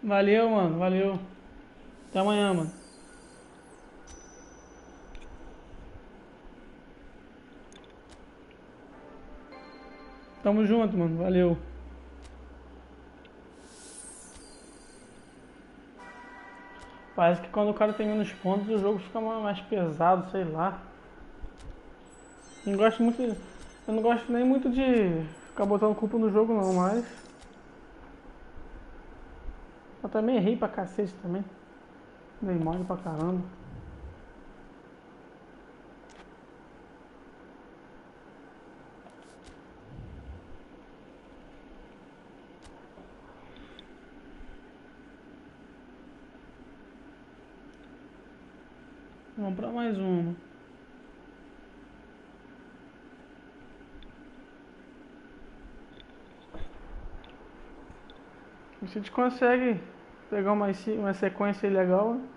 Valeu, mano, valeu. Até amanhã, mano. Tamo junto, mano, valeu. Parece que quando o cara tem menos pontos, o jogo fica mais pesado, sei lá. Eu não gosto nem muito de ficar botando culpa no jogo não, mas... Eu também errei pra cacete também. Dei mole pra caramba. Vamos pra mais uma. Se a gente consegue pegar uma sequência legal, né?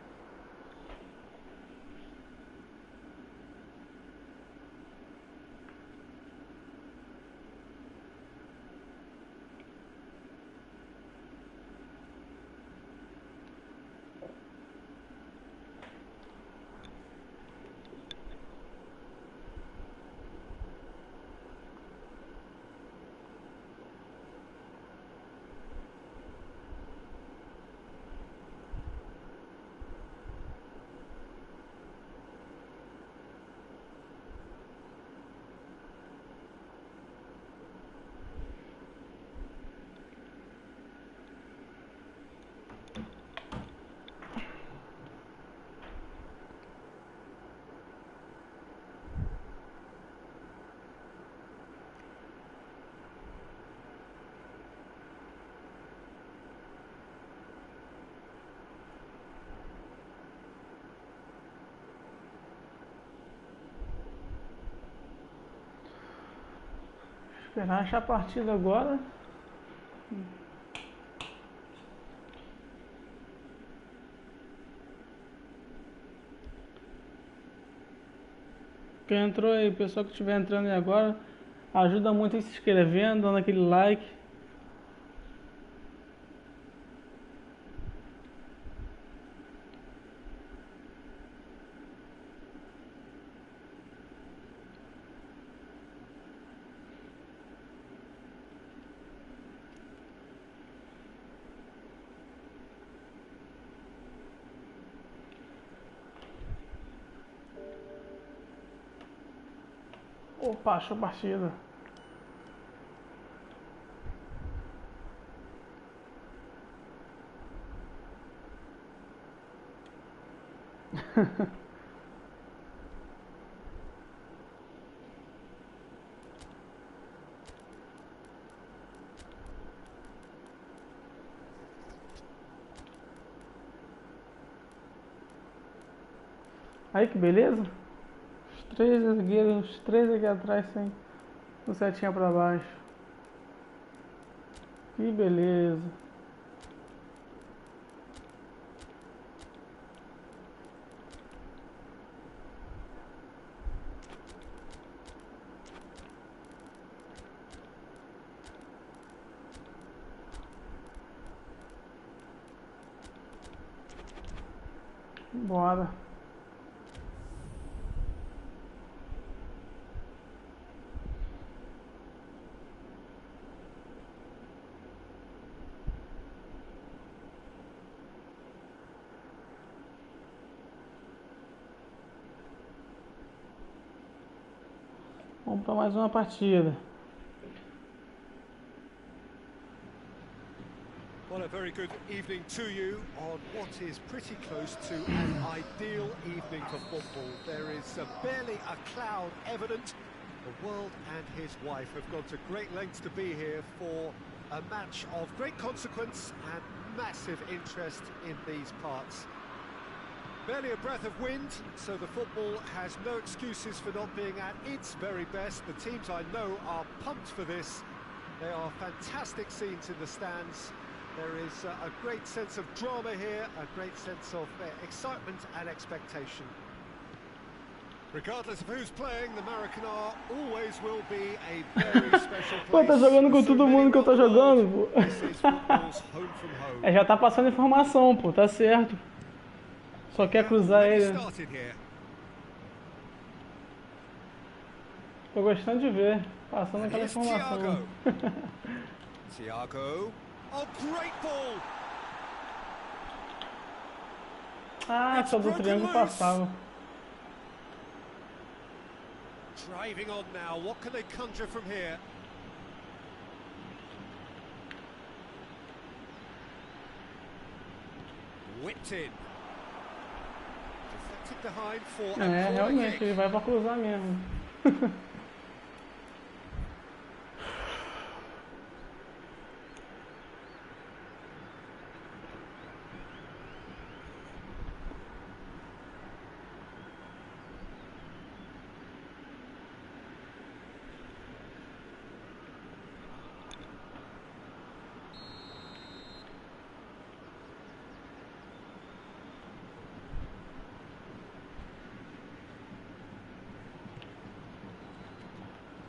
Esperar achar a partida agora. Quem entrou aí, o pessoal que estiver entrando aí agora, ajuda muito aí se inscrevendo, dando aquele like. Opa, achou a partida. Aí que beleza. Os três zagueiros, os três aqui atrás sem o setinha pra baixo. Que beleza. Bora. Vamos para mais uma partida. Well, a very good evening to you on what is pretty close to an ideal evening for football. There is barely a cloud evident. The world and his wife have gone to great lengths to be here for a match of great consequence and massive interest in these parts. Barely a breath of wind, so the football has no excuses for not being at its very best. The teams I know are pumped for this. They are fantastic scenes in the stands. There is a great sense of drama here, a great sense of excitement and expectation. Regardless of who's playing, the Maracanã always will be a very special place. Pô, tá jogando com todo mundo que eu tô jogando, pô. This is football's home from home. É, já tá passando informação, pô, tá certo. Só quer cruzar ele. Tô gostando de ver, passando aquela informação. Thiago. Oh, great ball. Ah, só do triângulo passava. Driving on now. What can they conjure from here? Whipped in. Deflected behind for a É, realmente, ele vai pra cruzar mesmo.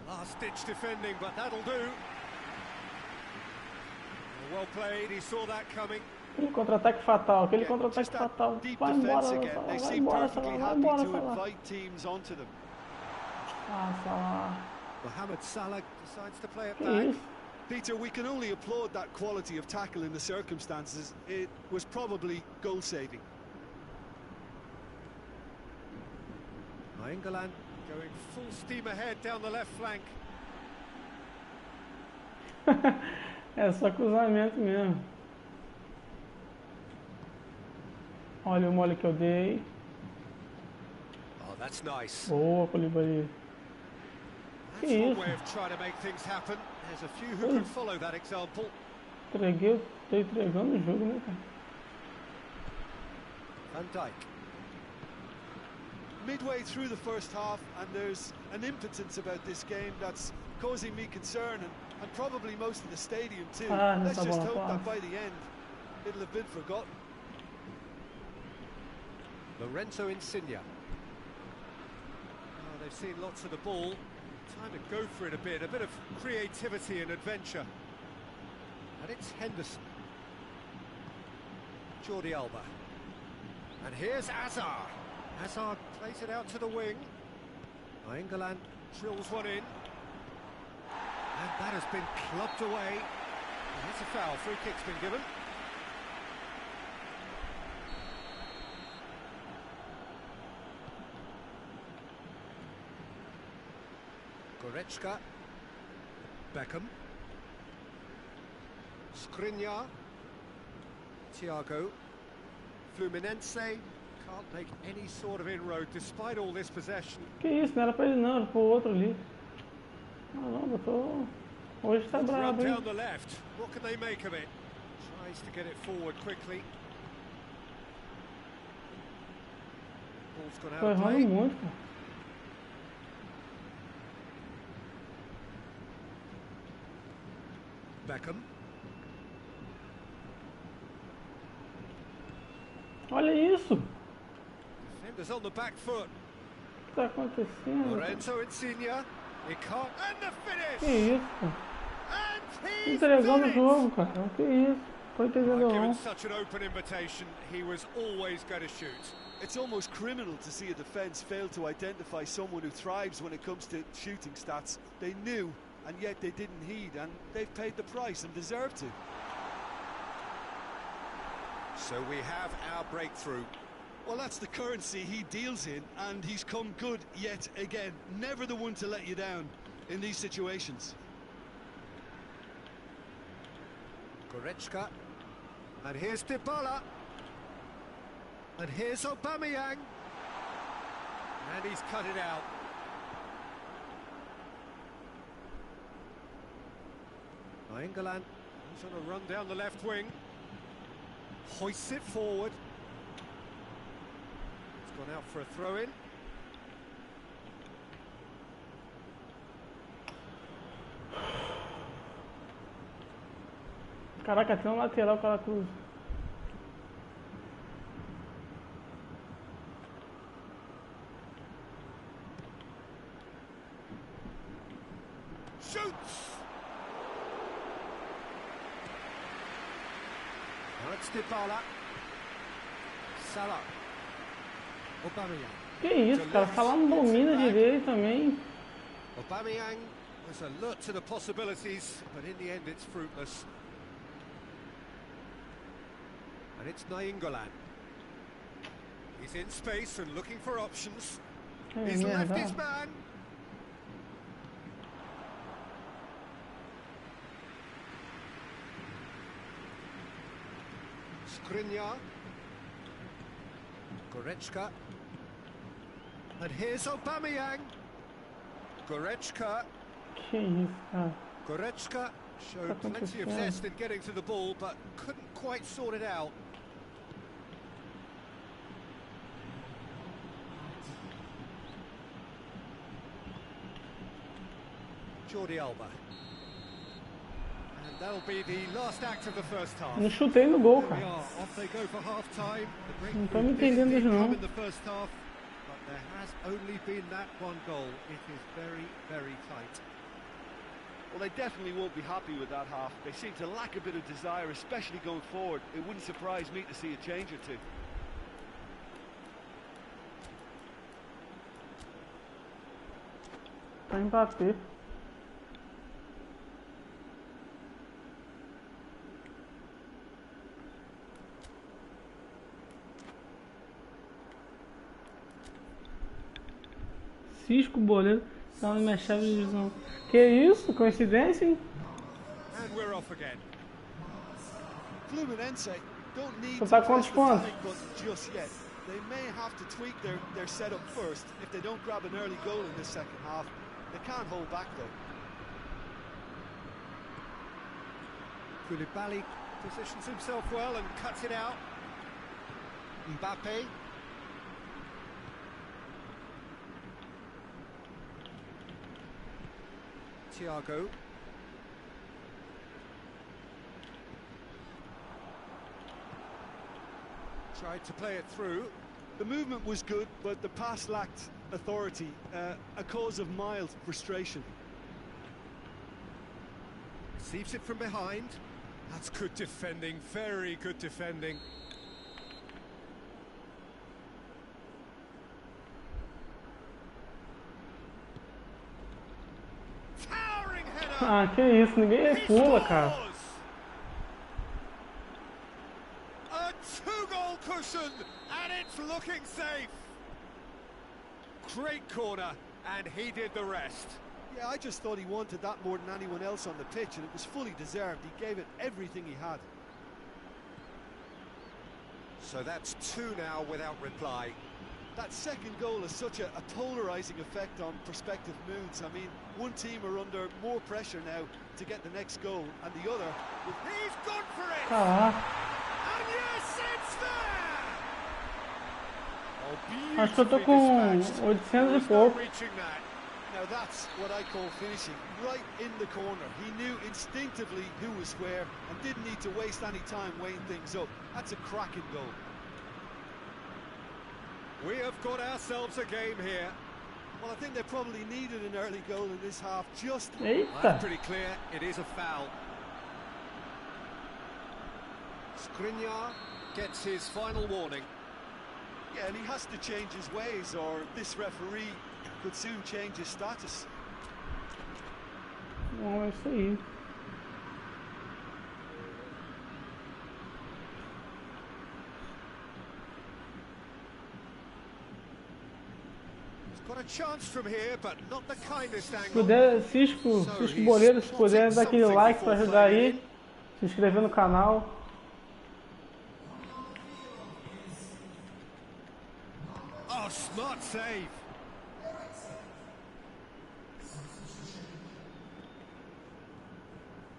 Last-ditch defending, but that'll do. Well played, he saw that coming. Aquele contra-ataque fatal, aquele contra-ataque fatal. Vai embora, Salah, vai embora, Salah, vai embora, Salah. Ah, Salah. Mohamed Salah decides to play it Que back. isso? Peter, we can only applaud that quality of tackle in the circumstances. It was probably goal-saving. England going full steam ahead down the left flank. É só cruzamento mesmo. Olha o mole que eu dei. Oh, that's nice. Boa, Koulibaly. That's one way of trying to make things happen. There's a few who can follow that example. Tô entregando o jogo, né, cara? Van Dijk. Midway through the first half, and there's an impotence about this game that's causing me concern, and probably most of the stadium too. Let's just hope that by the end it'll have been forgotten. Lorenzo Insigne. Oh, they've seen lots of the ball. Time to go for it a bit of creativity and adventure. And it's Henderson. Jordi Alba. And here's Hazard. Hazard plays it out to the wing. England drills one in. And that has been clubbed away. And it's a foul. Free kick's been given. Goretzka. Beckham. Skriniar. Thiago. Fluminense can't make any sort of inroad despite all this possession. Que isso, não era pra ele não, era pro outro ali. Ah não, botou. Hoje tá brabo, hein? Down the left. What can they make of it? Tries to get it forward quickly. Ball's gone out Tô of errando play. muito, cara. Beckham. Olha isso! Defenders on the back foot. O que tá acontecendo? Lorenzo Insigne. He can't. And the finish. Que isso, cara? And he's Entregando o done it. jogo, cara. Que isso? Foi pegando Given um. such an open invitation, he was always going to shoot. It's almost criminal to see a defence fail to identify someone who thrives when it comes to shooting stats. They knew, and yet they didn't heed, and they've paid the price and deserve to. So we have our breakthrough. Well, that's the currency he deals in, and he's come good yet again. Never the one to let you down in these situations. Goretzka. And here's Dybala. And here's Aubameyang. And he's cut it out. England, he's on a run down the left wing. Hoists it forward. It's gone out for a throw-in. Caraca, tem um lateral para a cruz. Shoots! Now it's Dybala. Salah. Aubameyang. Que isso, cara? Falar não domina direito também. Aubameyang was alert to the possibilities, but in the end it's fruitless. And it's Nainggolan. He's in space and looking for options. He's left his man. Skriniar. Goretzka. And here's Aubameyang. Goretzka. Que isso, cara. Goretzka showed plenty of zest in getting to the ball, but couldn't quite sort it out. Jordi Alba. And that'll be the last act of the first half. Não chutei no gol, There we cara. are. Off they go for half time. Não tô me entendendo isso não. In the first half, but there has only been that one goal. It is very, very tight. Well, they definitely won't be happy with that half. They seem to lack a bit of desire, especially going forward. It wouldn't surprise me to see a change or two. Pra Mbappé. Cisco, boleiro. Tá na minha chave de divisão. Que isso? Coincidência, hein? And we're off again. Fluminense don't need Você to tá press quantos the pontos? panic button just yet. They may have to tweak their setup first. If they don't grab an early goal in this second half, they can't hold back though. Koulibaly positions himself well and cuts it out. Mbappe. Thiago. Tried to play it through. The movement was good, but the pass lacked authority, a cause of mild frustration. Receives it from behind. That's good defending, very good defending. Towering header! Ah, que isso, ninguém pula, cara. A two-goal cushion, and it's looking safe. Great corner, and he did the rest. Yeah, I just thought he wanted that more than anyone else on the pitch, and it was fully deserved. He gave it everything he had. So that's two now without reply. That second goal has such a polarising effect on prospective moods. I mean, one team are under more pressure now to get the next goal, and the other... He's gone for it! Caraca. And yes, it's there! Oh, Acho que eu tô beautifully com dispatched. 800 There e was no pouco. reaching that. Now that's what I call finishing, right in the corner. He knew instinctively who was where and didn't need to waste any time weighing things up. That's a cracking goal. We have got ourselves a game here. Well, I think they probably needed an early goal in this half. Just Eita. That's pretty clear, it is a foul. Skriniar gets his final warning. Yeah, and he has to change his ways, or this referee could soon change his status. Bom, é isso aí. Got a chance from here, but not the kindest Se angle. puder, Cisco Boleiro, se puder dar aquele like para ajudar aí, se inscrever no canal. Oh, smart save.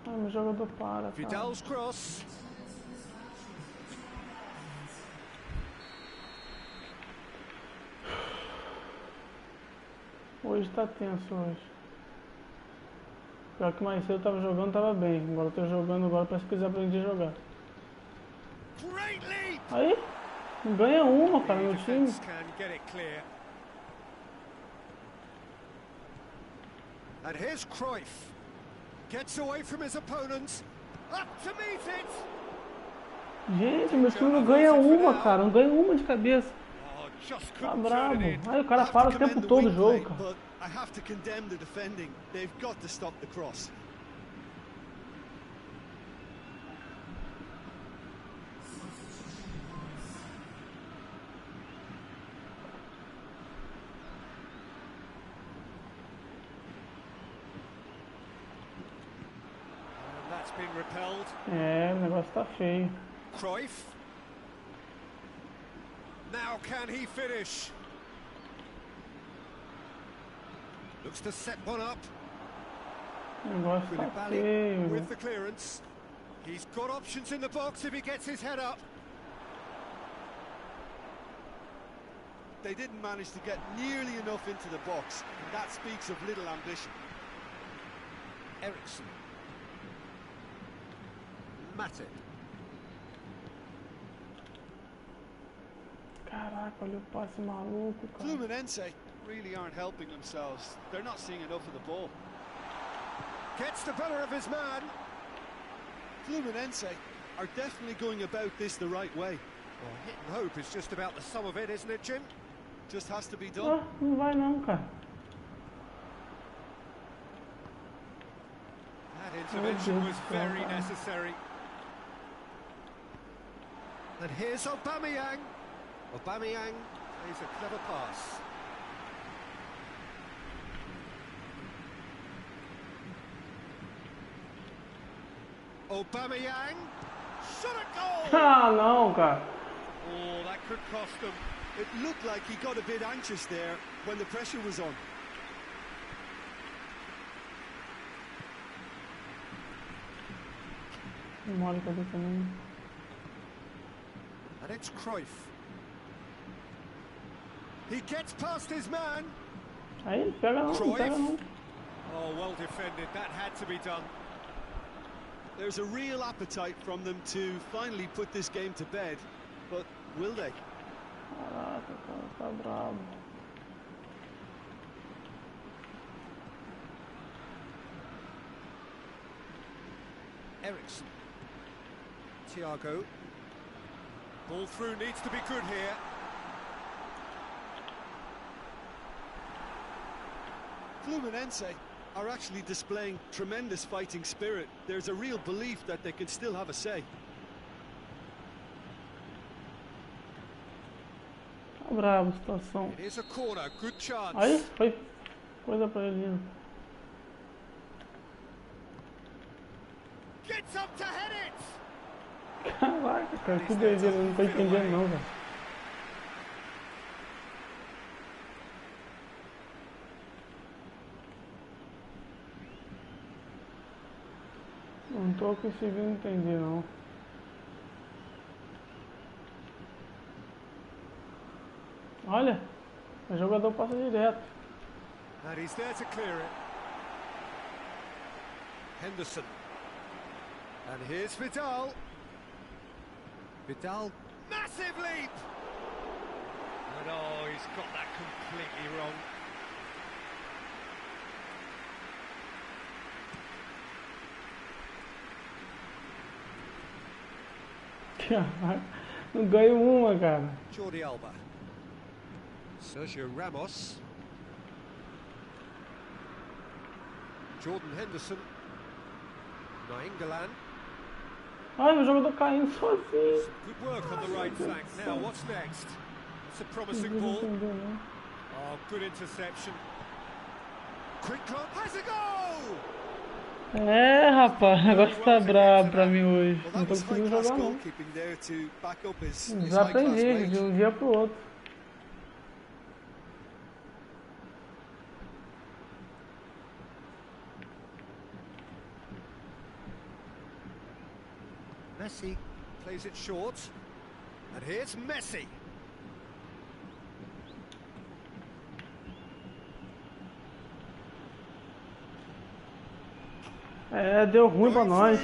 Ah, meu jogador para, cara. Vidal's cross. Hoje tá tenso hoje. Pior que mais cedo eu tava jogando, tava bem. Agora eu tô jogando agora, parece que eu aprendi a jogar. Great lead. Aí, ganha uma, cara, no time. Defense can get it clear. And here's Cruyff. Gets away from his opponents. Up to meet it. Gente, meu time não ganha uma, cara. Não ganha uma de cabeça. Oh, just Tá couldn't turn brabo. it in. Aí o cara para o tempo todo o jogo, cara. But I have to condemn the defending. They've got to stop the cross. And that's been repelled. É, o negócio tá feio. Cruyff. Now can he finish? Looks to set one up. O negócio tá Koulibaly feio. with the clearance. He's got options in the box if he gets his head up. They didn't manage to get nearly enough into the box, and that speaks of little ambition. Ericsson. Matip. Caraca, olha o passe maluco, cara. Fluminense really aren't helping themselves. They're not seeing enough of the ball. Gets the better of his man. Fluminense are definitely going about this the right way. Well, hit and hope is just about the sum of it, isn't it, Jim? Just has to be Ah, done. não vai não, cara. That intervention Deus was do céu, very cara. necessary. And here's Aubameyang. Aubameyang plays a clever pass. Aubameyang. Shot a goal! Ah, não, cara. Oh, that could cost them. It looked like he got a bit anxious there when the pressure was on. Não mole cadê também. And it's Cruyff. He gets past his man. Aí, não pega não, não pega não. Oh, well defended. That had to be done. There's a real appetite from them to finally put this game to bed, but will they? Caraca, cara, tá brabo. Ericsson. Thiago. Ball through needs to be good here. Fluminense are actually displaying tremendous fighting spirit. There's a real belief that they can still have a say. Tá brabo a situação. It is a corner. Good chance. Aí, foi coisa pra ele. Gets up to head it. Caraca, cara, que doideira, eu não tô entendendo não, velho. Não tô conseguindo entender não. Olha, o jogador passa direto. And he's there to clear it. Henderson. And here's Vidal. Vidal. Massive leap! And oh, he's got that completely wrong. Não ganho uma, cara. Jordi Alba. Sergio Ramos. Jordan Henderson. Nainggolan. Ai, o jogador caindo sozinho. Some good work on the right flank. Now, what's next? It's a promising ball. Oh, good interception. Quick clock. Has a goal! É, rapaz, o negócio tá brabo pra mim hoje. Well, Não that tô was conseguindo high-class jogar, não. goalkeeping there to back up his high-class Desaprendi wage. de um dia pro outro. Messi plays it short. And here's Messi. É, deu ruim pra nós.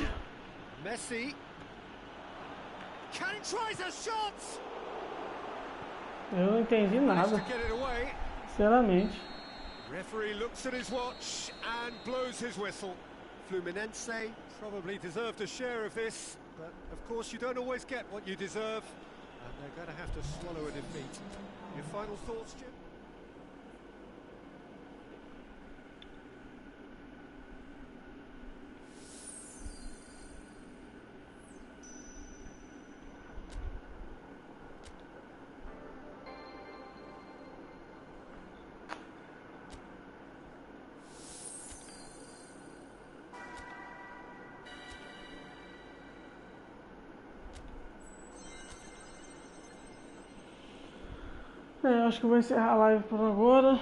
Messi. Kane tries a shot. Eu não entendi Managed nada, to get it away. sinceramente. Referee looks at his watch and blows his whistle. Fluminense probably deserved a share of this, but of course you don't always get what you deserve, and they're going to have to swallow a defeat. Your final thoughts, Jim? É, acho que eu vou encerrar a live por agora,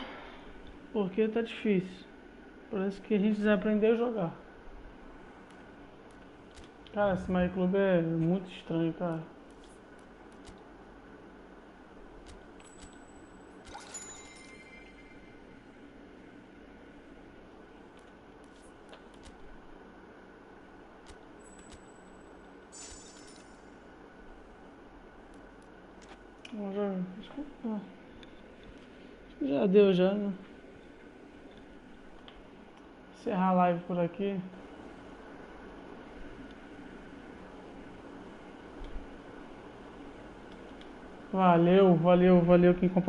porque tá difícil. Parece que a gente desaprendeu a jogar. Cara, esse MyClub é muito estranho, cara. Acho que já deu já, né? Encerrar a live por aqui. Valeu quem acompanhou.